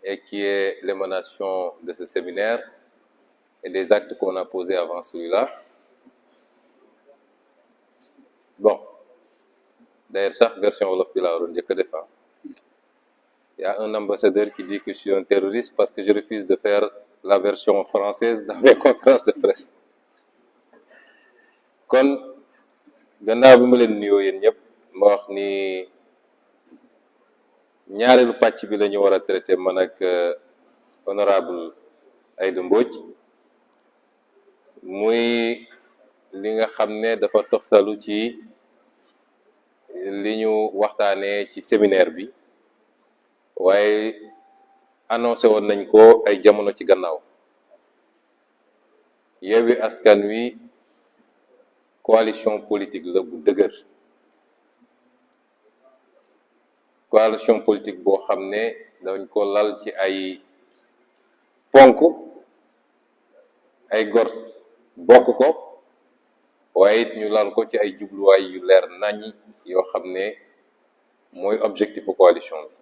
et qui est l'émanation de ce séminaire et des actes qu'on a posés avant celui-là. Bon, d'ailleurs, ça, version Wolof bi laa waroon njëkk a def. Il y a un ambassadeur qui dit que je suis un terroriste parce que je refuse de faire la version française dans mes conférences de presse. Kon gannaaw bi ma leen nuyoo yéen ñëpp ma wax ni ñaareelu pàcc bi la ñu war a traité man ak honorable Aïda Mbodj muy li nga xam ne dafa toftalu ci li ñu waxtaanee ci séminaire bi waaye annoncé woon nañ ko ay jamono ci gannaaw. Yewwi Askan Wi coalition politique la bu dëgër, coalition politique boo xam ne dañ ko lal ci ay ponk, ay gor bokk ko, waaye it ñu lal ko ci ay jubluwaay yu leer nañi yoo xam ne mooy objectifu coalition bi.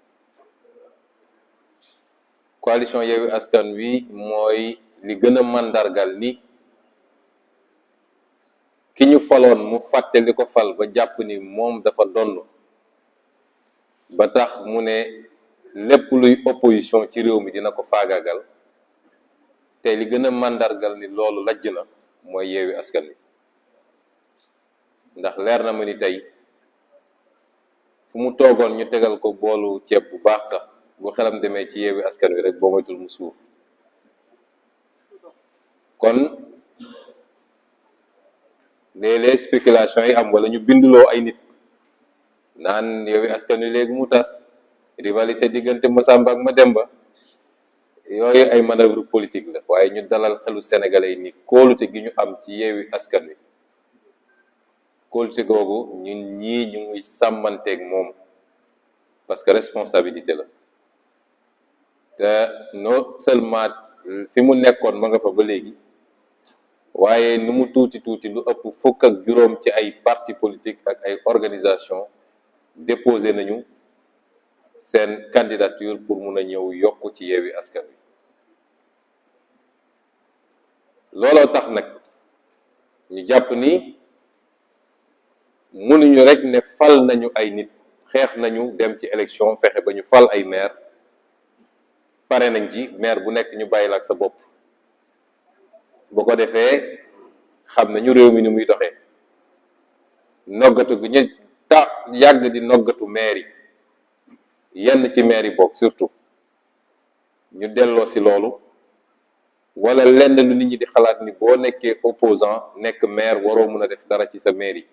Coalition Yewwi Askan Wi mooy li gën a màndargal ni ki ñu faloon mu fàtte li ko fal ba jàpp ni moom dafa donn ba tax mu ne lépp luy opposition ci réew mi dina ko faagaagal, te li gën a màndargal ni loolu lajj na mooy Yewwi Askan Wi. Ndax leer na ma ni tey fu mu toogoon ñu tegal ko boolu ceeb bu baax sax bu xelam demee ci Yewwi Askan Wi rek boo moytul mu suur. kon léeg-léeg spéculation yi am wala ñu binduloo ay nit naan Yewwi Askan Wi léegi mu tas, rivalité diggante Masamba ak Mademba, yooyu ay manœuvre politique la, waaye ñu dalal xelu sénégalais yi ni kóolute gi ñu am ci Yewwi Askan Wi, kóolute googu ñun ñii ñu ngi sàmmanteeg moom parce que responsabilité la te non seulement fi mu nekkoon ma nga fa ba léegi, waaye nu mu tuuti tuuti lu ëpp fukk ak juróom ci ay parti politique ak ay organisation déposé nañu seen candidature pour mun a ñëw yokk ci Yewwi Askan Wi. looloo tax nag ñu jàpp ni mënuñu rek ne fal nañu ay nit, xeex nañu dem ci élection fexe ba ñu fal ay maire, pare nañ ci maire bu nekk ñu bàyyi la ak sa bopp. bu ko defee xam nañu réew mi ni muy doxee, noggatu gu ñu yàgg di noggatu maire yi, yenn ci maire yi bokk surtout ñu delloo si loolu, wala lenn lu nit ñi di xalaat ni boo nekkee opposant nekk maire waroo mun a def dara ci sa maire yi.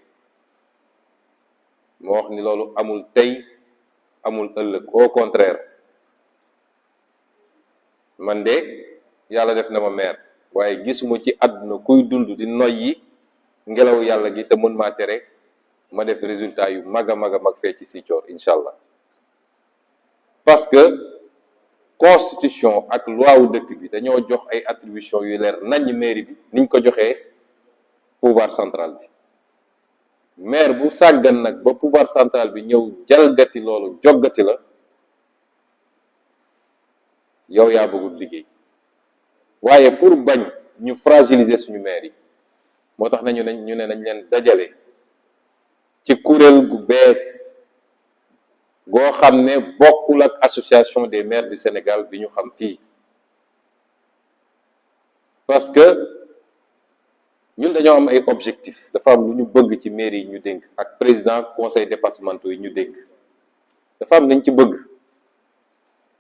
moo wax ni loolu amul tey amul ëllëg, au contraire man de yàlla def na ma maire, waaye gisuma ci àdduna kuy dund di noyyi ngelaw yàlla gi te mën maa tere ma def résultat yu mag a mag a mag fee ci Sicoor incha allah. parce que constitution ak loi wu dëkk bi dañoo jox ay attribution yu leer naññ mairie bi niñ ko joxee pouvoir central bi. maire bu sàggan nag ba pouvoir central bi ñëw jalgati loolu joggati la, yow yaa bëggul liggéey. waaye pour bañ ñu fragiliser suñu maire yi moo tax ñu ne nañ leen dajale ci kuréel gu bees goo xam ne bokkul ak association des maires du Sénégal bi ñu xam fii. parce que ñun dañoo am ay objectifs, dafa am lu ñu bëgg ci mairie yi ñu dénk ak président conseil départementaux yi ñu dénk, dafa am nañ ci bëgg.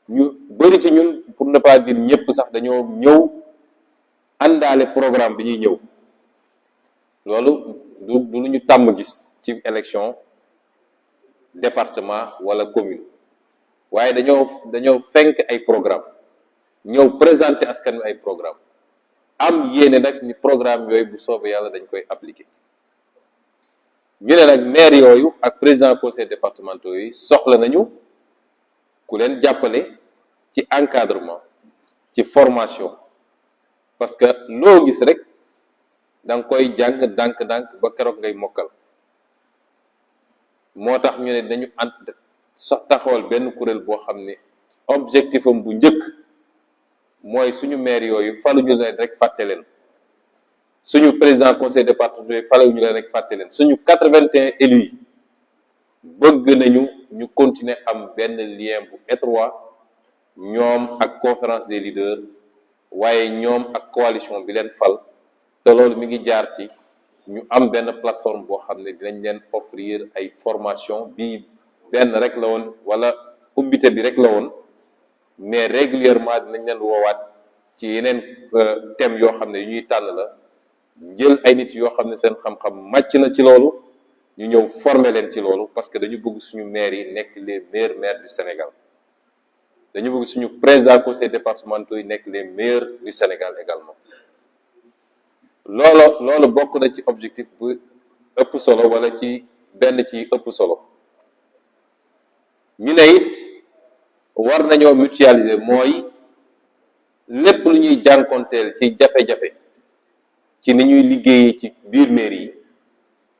ñu bëri ci ñun pour ne pas dire ñëpp sax dañoo ñëw àndaale programme bi ñuy ñëw. loolu du lu ñu tàmm gis ci élection département wala commune, waaye dañoo fenk ay programme ñëw présenter askan wi ay programme am yéene nag ni programme yooyu bu soobee yàlla dañ koy appliquer. ñu ne nag maire yooyu ak président conseil départementaux yi soxla nañu ku leen jàppale ci encadrement, ci formation, parce que loo gis rek da nga koy jàng ndànk-ndànk ba keroog ngay mokkal. moo tax ñu ne dañu taxawal benn kuréel boo xam ne objectif am bu njëkk mooy suñu maire yooyu faluñu leen rek fàtte leen, suñu président conseil départemental yooyu faluñu leen rek fàtte leen, suñu 81 élus yi bëgg nañu ñu continuer am benn lien bu étroit ñoom ak conférence des leaders waaye ñoom ak coalition bi leen fal, te loolu mi ngi jaar ci ñu am benn plateforme boo xam ne dinañ leen offrir ay formation bi benn rek la woon wala ubbite bi rek la woon, mais régulièrement dinañ leen woowaat ci yeneen thèmes yoo xam ne yu ñuy tànn la, jël ay nit yoo xam ne seen xam-xam màcc na ci loolu ñu ñëw former leen ci loolu, parce que dañu bëgg suñu maires yi nekk les meilleurs maires du Sénégal, dañu bëgg suñu président conseil départementaux yi nekk les meilleurs du Sénégal également. loolu bokk na ci objectif bu ëpp solo wala ci benn ci ëpp solo. ñu ne it war nañoo mutualiser, mooy lépp lu ñuy jànkonteel ci jafe-jafe ci ni ñuy liggéeyee ci biir mairie yi,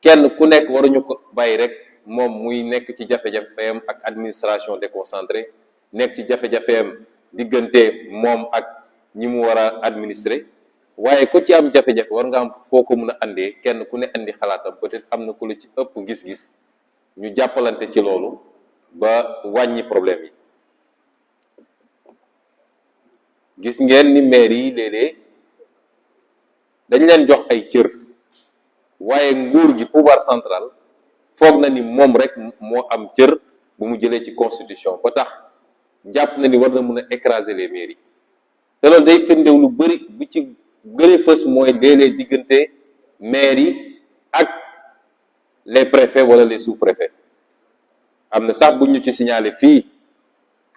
kenn ku nekk waruñu ko bàyyi rek moom muy nekk ci jafe-jafeem ak administration déconcentrée, nekk ci jafe-jafeem diggante moom ak ñi mu war a administrer, waaye ku ci am jafe-jafe war nga am foo ko mun a andee, kenn ku ne andi xalaatam, peut-être am na ku la ci ëpp gis-gis, ñu jàppalante ci loolu ba wàññi problème yi. gis ngeen ni maire yi léeg-léeg dañ leen jox ay cër, waaye nguur gi pouvoir central foog na ni moom rek moo am cër bu mu jëlee ci constitution, ba tax jàpp na ni war na mun a écraser les mairies. te loolu day firndew lu bëri, bu ci gën a fës mooy léeg-léeg diggante maire yi ak les préfets wala les sous-préfets. am na sax bu ñu ci signalé fii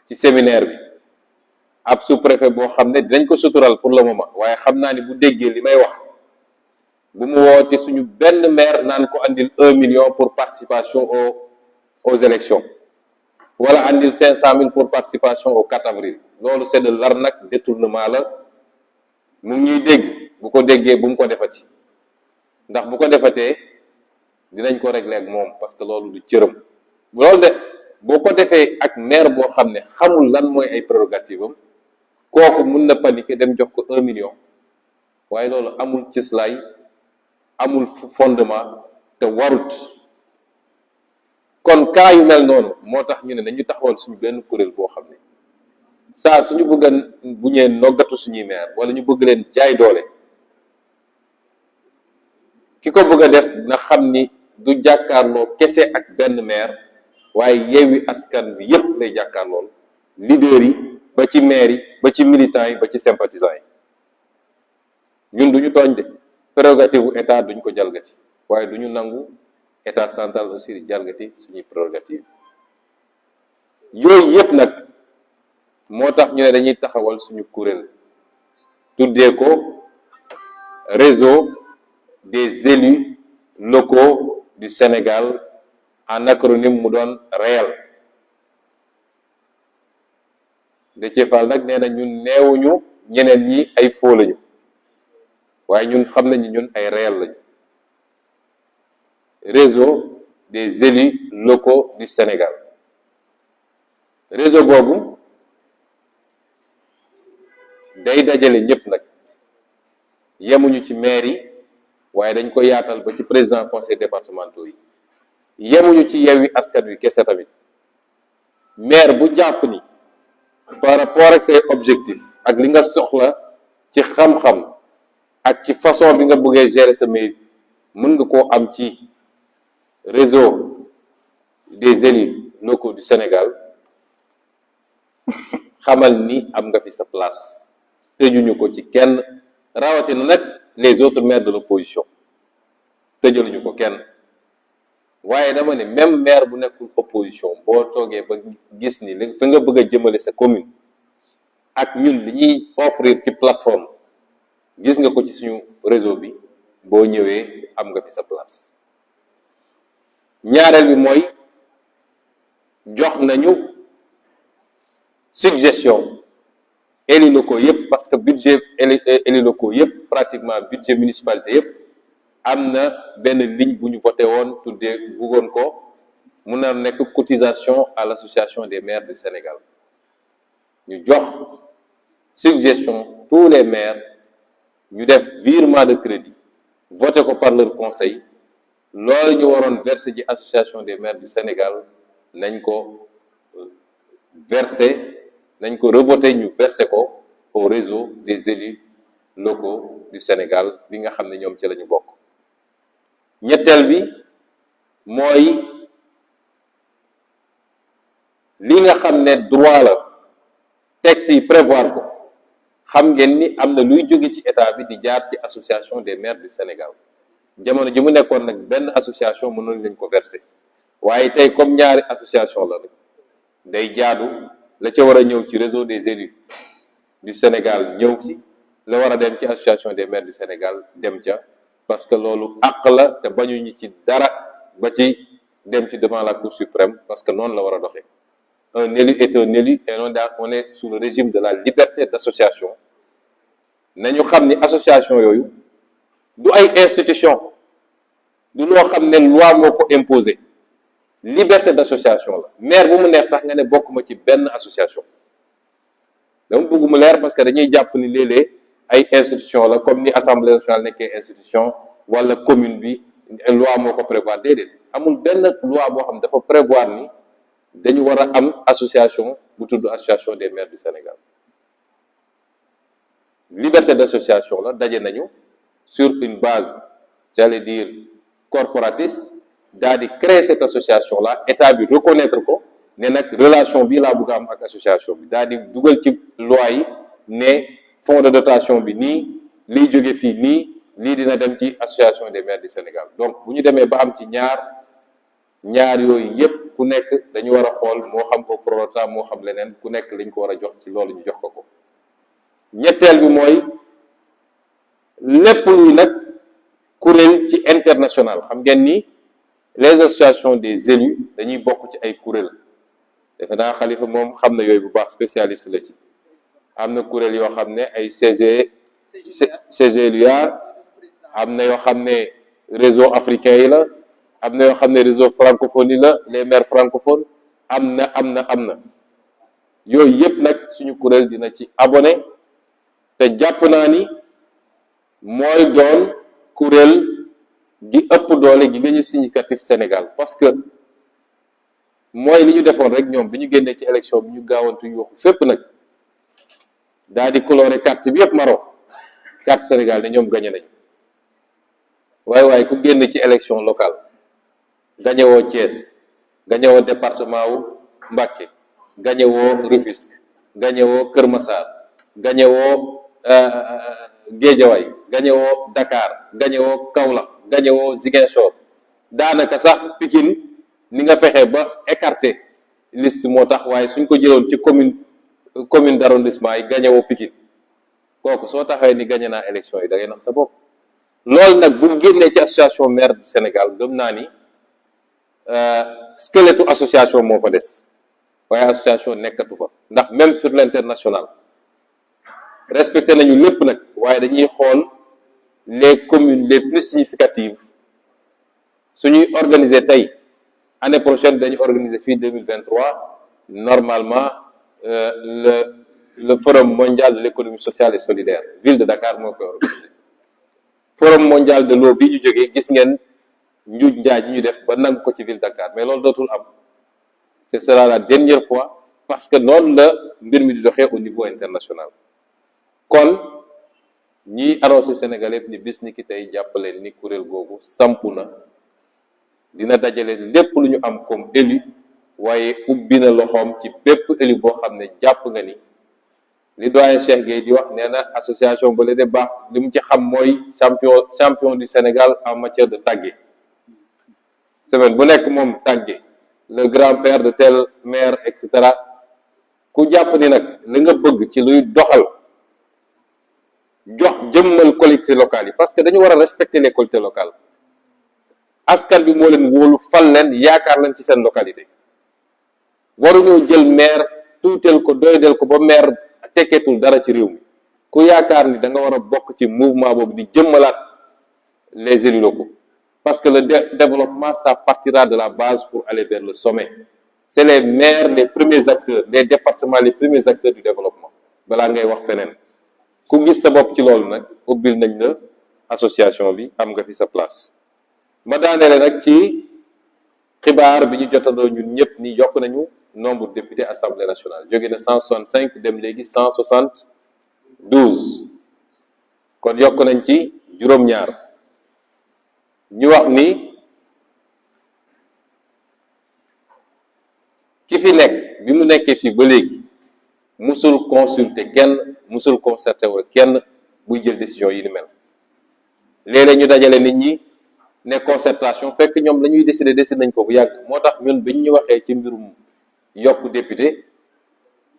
ci séminaire bi ab sous-préfet boo xam ne dinañ ko sutural pour le moment, waaye xam naa ni bu déggee li may wax, bu mu woote suñu benn maire naan ko andil 1 million pour participation aux élections wala andil 500 000 pour participation au 4 avril. loolu c'est de l'arnaque, détournement la. mu ngi ñuy dégg, bu ko déggee bu mu ko defati, ndax bu ko defatee dinañ ko régler ak moom, parce que loolu du cëram. loolu de boo ko defee ak maire boo xam ne xamul lan mooy ay prérogative am, kooku mun na paniquer dem jox ko 1 million, waaye loolu amul cëslaay, amul fondement te warut. kon cas yu mel noonu moo tax ñu ne dañu taxawal suñu benn kuréel boo xam ne saa suñu bëgg bu ñee noggatu suñuy maire wala ñu bëgg leen jaay doole, ki ko bëgg a def na xam ni du jàkkaarloo kese ak benn maire, waaye Yewwi Askan Wi yépp lay jàkkaarlool, leaders yi ba ci maire yi ba ci militants yi ba ci sympathisants yi. ñun duñu tooñ de, prérogative bu état duñ ko jalgati, waaye duñu nangu état central aussi di jalgati suñuy prérogative. yooyu yépp nag moo tax ñu ne dañuy taxawal suñu kuréel tuddee ko réseau des élus locaux du Sénégal, en acronyme mu doon REEL. Déthié Fall nag nee na ñun neewuñu ñeneen ñi ay faux lañu, waaye ñun xam nañu ñun ay REEL lañu. Réseau des élus locaux du Sénégal. réseau boobu day dajale ñëpp nag, yemuñu ci maire yi, waaye dañ ko yaatal ba ci président conseil départementaux yi, yemuñu ci Yewwi Askan Wi kese tamit. maire bu jàpp ni par rapport ak say objectif ak li nga soxla ci xam-xam ak ci façon bi nga bëggee gérer sa mairie, mën nga koo am ci réseau des élus locaux du Sénégal, xamal ni am nga fi sa place. tëjuñu ko ci kenn, rawatina nag les autres maires de l'opposition, tëjaluñu ko kenn. waaye dama ne même maire bu nekkul opposition, boo toogee ba gis ni li fi nga bëgg a jëmale sa commune ak ñun li ñuy offrir ci plateforme, gis nga ko ci suñu réseau bi, boo ñëwee am nga fi sa place. ñaareel bi mooy jox nañu suggestion élus locaux yëpp, parce que budget élus locaux yëpp, pratiquement budget municipalité yëpp, am na benn ligne bu ñu voté woon tuddee bëggoon ko mun na nekk cotisation à l'association des maires du Sénégal. ñu jox suggestion tous les maires ñu def virement de crédit voté ko par leur conseil loolu ñu waroon verser ji association des maires du Sénégal nañ ko verser nañ ko revoté ñu verser ko au réseau des élus locaux du Sénégal bi nga xam ne ñoom ci la ñu bokk. ñetteel bi mooy li nga xam ne droit la texte yi prévoir ko xam ngeen ni am na luy jóge ci état bi di jaar ci association des maires du Sénégal jamono ji mu nekkoon nag benn association mënoon lañ ko verser waaye tey comme ñaari association la rek day jaadu la ca war a ñëw ci réseau des élus du Sénégal ñëw ci la war a dem ci association des maires du Sénégal dem ca parce que loolu àq la te bañuñu ci dara ba ci dem ci devant la Cour suprême parce que noonu la war a doxee un élu est un élu et on est sous le régime de la liberté d'association nañu xam ni association yooyu du ay institution du loo xam ne loi moo ko imposé liberté d'association la maire bu mu neex sax nga ne bokkuma ci benn association dama bëgg mu leer parce que dañuy jàpp ni léeg-léeg ay institution la comme ni assemblée nationale nekkee institution wala commune bi loi moo ko prévoir déedéet amul benn loi boo xam dafa prévoir ni dañu war a am association bu tudd association des maires du Sénégal liberté d'association la daje nañu sur une base j'allais dire corporatiste daal di créer cette association là état bi reconnaître ko ne nag relation bii laa bëgg a am ak association bi daal di dugal ci loi yi ne fonds de dotation bi nii liy jóge fii nii lii dina dem ci association des maires du Sénégal donc bu ñu demee ba am ci ñaar yooyu yépp ku nekk dañu war a xool moo xam ko prorata moo xam leneen ku nekk lañ ko war a jox ci loolu ñu jox ko ñetteel bi mooy lépp luy nag kuréel ci international xam ngeen ni les associations des élus dañuy bokk ci ay kuréel defe naa Xalifa moom xam na yooyu bu baax spécialiste la ci am na kuréel yoo xam ne ay CGLUA am na yoo xam ne réseau africain yi la am na yoo xam ne réseau francophonie la les maires francophones am na yooyu yëpp nag suñu kuréel dina ci abonné te jàpp naa ni mooy doon kuréel gi ëpp doole gi gën a significatif Sénégal parce que mooy li ñu defoon rek ñoom bi ñu génnee ci élection bi ñu gaawantu yuuxu fépp nag daal di coloré carte bi yëpp marron carte Sénégal ne ñoom gagné nañu waaye ku génn ci élection locale gagné woo Thiès gagné woo département wu Mbacké gagné woo Rufisque gagné woo Kër Massar gagné woo Guédiawaye gagné woo Dakar gagné woo Kaolack gagné woo Ziguinchor daanaka sax Pikine ni nga fexe ba écarté liste moo tax waaye suñ ko jëloon ci commune d'arrondissement yi gagné woo Pikine kooku soo taxawee ni gagné naa élection yi da ngay nax sa bopp loolu nag bu génnee ci association maire du Sénégal gëm naa ni squelette association moo fa des waaye association nekkatu fa ndax même sur l'international respecté nañu lépp nag waaye dañuy xool les communes les plus significatives suñuy organiser tey année prochaine dañu organiser fii 2023 normalement le forum mondial de l'économie sociale et solidaire ville de Dakar moo koy organiser forum mondial de l'eau bi ñu jógee gis ngeen njuuj njaaj yi ñu def ba nangu ko ci ville de Dakar mais loolu dootul am ce sera la dernière fois parce que noonu la mbir mi di doxee au niveau international kon ñiy annoncé Sénégal yëpp ni bis ni ki tey jàppaleen ni kuréel googu sampu na dina dajale lépp lu ñu am comme élu waaye ubbi na loxoom ci bépp élu boo xam ne jàpp nga ni li doyen Cheikh Gueye di wax nee na association ba la de baax li mu ci xam mooy champion du Sénégal en matière de tàgge semaine bu nekk moom tàgge le grand-père de tel maire et cetera ku jàpp ni nag li nga bëgg ci luy doxal jox jëmmal collectivités locales yi parce que dañu war a respecter les collectivités locales askan bi moo leen wóolu fal leen yaakaar leen ci seen localité waruñoo jël maire tuuteel ko doydel ko ba maire tekkeetul dara ci réew mi ku yaakaar ni da nga war a bokk ci mouvement boobu di jëmmalaat les élus locaux parce que le développement ça partira de la base pour aller vers le sommet c'est les maires les premiers acteurs, les départements les premiers acteurs du développement balaa ngay wax feneen ku gis sa bopp ci loolu nag ubbil nañ la association bi, am nga fi sa place. ma daaneele nag ci xibaar bi ñu jotandoo ñun ñëpp ni yokk nañu nombre de députés assemblée nationale, jóge na 165 dem léegi 172, kon yokk nañ ci juróom-ñaar. ñu wax ni ki fi nekk bi mu nekkee fii ba léegi musul consulter kenn, musul concerté wala kenn buy jël décision yi ni mel. léeg-léeg ñu dajale nit ñi ne concertation fekk ñoom la ñuy décider nañ ko bu yàgg. moo tax ñun biñ ñu waxee ci mbirum yokk député,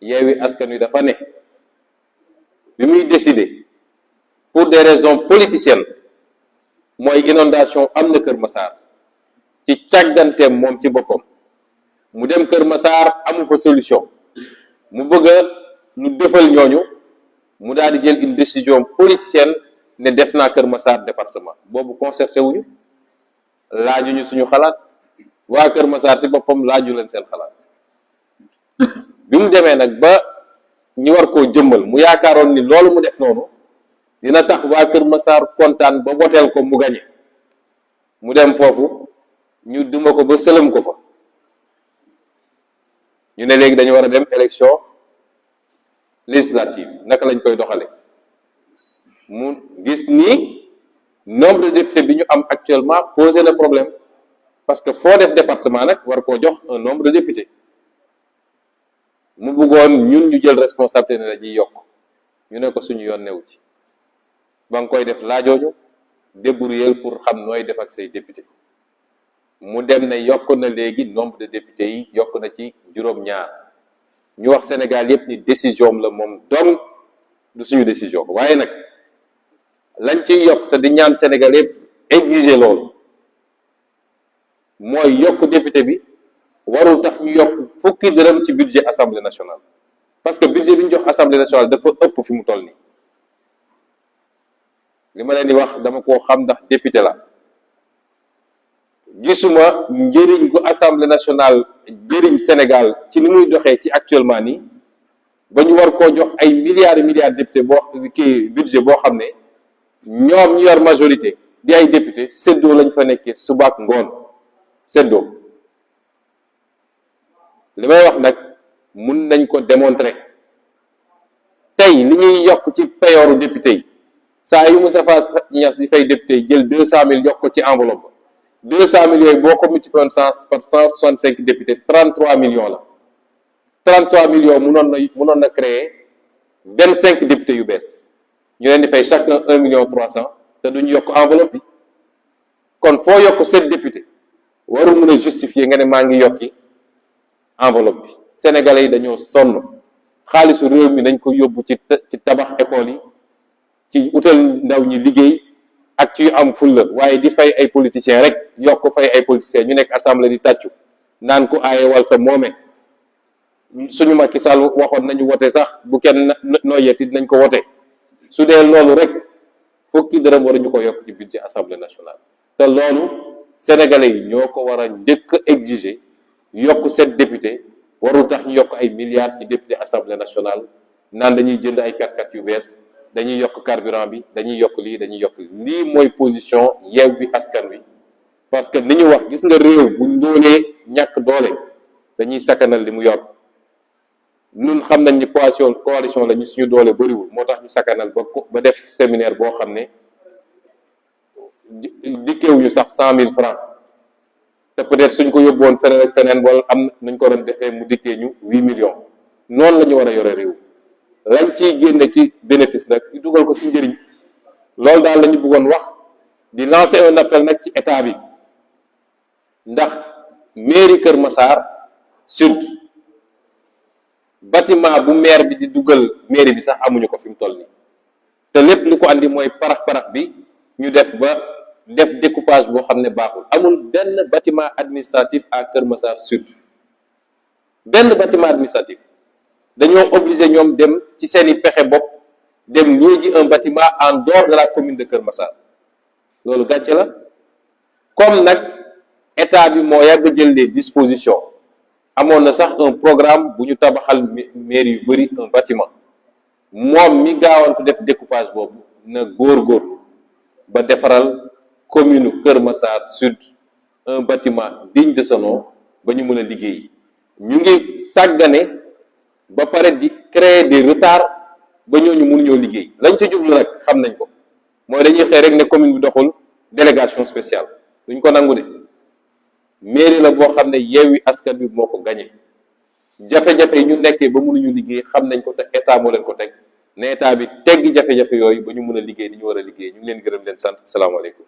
Yewwi Askan Wi dafa ne bi muy décider pour des raisons politiciennes, mooy inondation am na Kër Massar, ci càgganteem moom ci boppam mu dem Kër Massar amu fa solution, mu bëgg a lu defal ñooñu, mu daal di jël une décision politicienne ne def naa Kër Massar département. Boobu concerté wuñu, laajuñu suñu xalaat, waa Kër Massar si boppam laaju leen seen xalaat. bi mu demee nag ba ñu war koo jëmmal, mu yaakaaroon ni loolu mu def noonu dina tax waa Kër Massar kontaan ba woteel ko mu gañe, mu dem foofu ñu duma ko ba sëlëm ko fa. ñu ne léegi dañu war a dem élection législative, naka lañ koy doxale mu gis ni nombre de députés bi ñu am actuellement posé le problème, parce que foo def département nag war koo jox un nombre de députés. mu bëggoon ñun ñu jël responsabilité ne la ñuy yokk, ñu ne ko suñu yoon newu ci, ba nga koy def laajooñu, débrouiller pour xam nooy def ak say député. mu dem ne yokk na léegi nombre de députés yi yokk na ci juróom-ñaar. ñu wax Sénégal yépp ni décision la moom donc du suñu décision, waaye nag lañ ciy yokk te di ñaan Sénégal yépp exiger loolu mooy yokk député bi warul tax ñu yokk fukki dërëm ci budget assemblée nationale, parce que budget bi ñu jox assemblée nationale dafa ëpp fi mu toll nii. li ma leen di wax dama koo xam ndax député la. gisuma njëriñ gu assemblée nationale njëriñ Sénégal ci ni muy doxee ci actuellement nii ba ñu war koo jox ay milliards et milliards député boo kii budget boo xam ne ñoom ñu yor majorité di ay député séddoo lañ fa nekkee suba ak ngoon séddoo. li may wax nag mun nañ ko démontrer tey li ñuy yokk ci payooru député yi saa yu Moustapha Niasse di fay député yi jël 200 000 yokk ko ci enveloppe 200 000 yooyu boo ko multiplié par 165 députés 33 millions la. 33 millions munoon na créer 25 députés yu bees ñu leen di fay chacun 1 million 300 te duñu yokk enveloppe bi. kon foo yokk 7 députés warul mun a justifier nga ne maa ngi yokki enveloppe bi. Sénégalais yi dañoo sonn, xaalisu réew mi dañ ko yóbbu ci tabax école yi, ci utal ndaw ñi liggéey ak ci am fulla, waaye di fay ay politiciens rek yokk fay ay politiciens ñu nekk assemblée di tàccu naan ko aaye wal sa moome. suñu Macky Sall waxoon nañu wote sax bu kenn noyyeti dinañ ko wote. su dee loolu rek fukki dërëm waruñu ko yokk ci budget assemblée nationale, te loolu sénégalais yi ñoo ko war a njëkk exiger. yokk 7 députés warul tax ñu yokk ay milliards ci député assemblée nationale naan dañuy jënd ay 4x4 yu bees, dañuy yokk carburant bi, dañuy yokk lii dañuy yokk lii. mooy position Yewwi Askan Wi, parce que ni ñu wax gis nga réew bu ndóolee ñàkk doole dañuy sakkanal li mu yor. ñun xam nañ ni coalition la ñu suñu doole bëriwul, moo tax ñu sakkanal ba def séminaire boo xam ne dikkeewuñu sax 100 000 francs. te peut-être suñ ko yóbbuwoon feneen ak feneen wala am nuñ ko doon defee mu dikkee ñu 8 millions. noonu la ñu war a yore réew, lañ ciy génne ci bénéfice nag ñu dugal ko ci njëriñ. loolu daal la ñu bëggoon wax, di lancer un appel nag ci état bi, ndax mairie Kër Massar Sud bâtiment bu maire bi di dugal mairie bi sax amuñu ko fi mu toll nii, te lépp li ko andi mooy parax bi ñu def découpage boo xam ne baaxul. amul benn bâtiment administratif à Kër Massar Sud, benn bâtiment administratif. dañoo obligé ñoom dem ci seeni pexe bopp dem léegi un bâtiment en dehors de la commune de Kër Massar. loolu gàcce la. comme nag état bi moo yàgg jël des dispositions amoon na sax un programme bu ñu tabaxal mairie yu bëri un bâtiment moom mi gaawantu def découpage boobu na góor-góorlu ba defaral commune Kër Massar Sud un bâtiment digne de ce nom ba ñu mën a liggéey. ñu ngi sàggane ba pare di créer des retards ba ñooñu mënuñoo liggéey lañ ca jublu nag xam nañ ko mooy dañuy xëy rek ne commune bi doxul délégation spéciale duñ ko nangu de mairie la boo xam ne Yewwi Askan Wi moo ko gagné jafe-jafe yi ñu nekkee ba mënuñu liggéey xam nañ ko te état moo leen ko teg ne état bi teggi jafe-jafe yooyu ba ñu mën a liggéey ni ñu war a liggéey ñu ngi leen gërëm leen sant salaamaaleykum.